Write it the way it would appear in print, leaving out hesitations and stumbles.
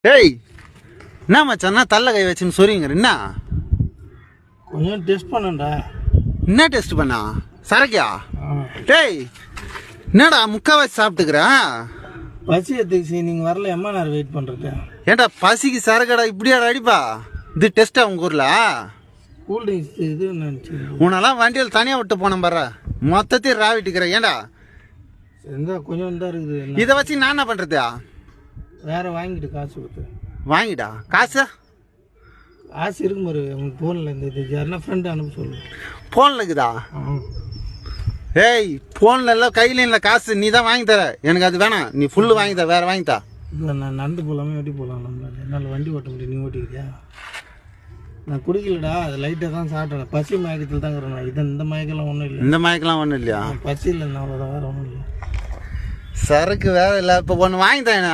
டேய் என்ன மச்சான் தள்ள கை வச்சுன்னு சொல்றீங்க என்ன கொஞ்சம் டெஸ்ட் பண்ணேன்டா. என்ன டெஸ்ட் பண்ணா சரக்கியா? டேய் என்னடா முக்கால்வாசி சாப்பிட்டுக்கிறேன். பசி எடுத்துச்சு, நீங்கள் வரல எம்மா நேரம் வெயிட் பண்ணுறது. ஏன்டா பசிக்கு சரக்கடா இப்படியா அடிப்பா? இது டெஸ்ட்டா உங்க ஊர்ல? கூல்ட்ரிங்க்ஸ் இது நினச்சி உன்னெல்லாம் வண்டியில் தனியாக விட்டு போனேன் பாரு, மொத்தத்தையும் ராவிட்டுக்கிறேன். ஏன்டா இருந்தால் கொஞ்சம் தான் இருக்குது. இதை வச்சு நான் என்ன பண்ணுறது? வேற வாங்கிட்டு காசு கொடுத்து வாங்கிடா காசு. காசு இருக்கும் பாரு உங்கள் ஃபோனில் இந்த இது யாருன்னா ஃப்ரெண்டு அனுப்ப சொல்லு. ஃபோனில் இருக்குதா? ஏய் ஃபோனில் எல்லாம் கையில் இல்லை காசு, நீ தான் வாங்கி தர. எனக்கு அது வேணாம், நீ ஃபுல்லு வாங்கி தர, வேறு வாங்கித்தா. இல்லை நான் நடந்து போகலாமே ஓட்டி போகலாம். நம்மளால் என்னால் வண்டி ஓட்ட முடியும், நீ ஓட்டிக்கிறியா? நான் குடிக்கலடா, அது லைட்டாக தான் சாப்பிட்டேன். பசி மயக்கத்தில் தான் இருக்கிறேன். இது இந்த மயக்கெல்லாம் ஒன்றும் இல்லை. இந்த மயக்கெல்லாம் ஒன்றும் இல்லையா? பசி இல்லைன்னா அவ்வளோதான், வேறு ஒன்றும் இல்லை. சரக்கு வேற இல்லை. இப்போ ஒன்று வாங்கி தானே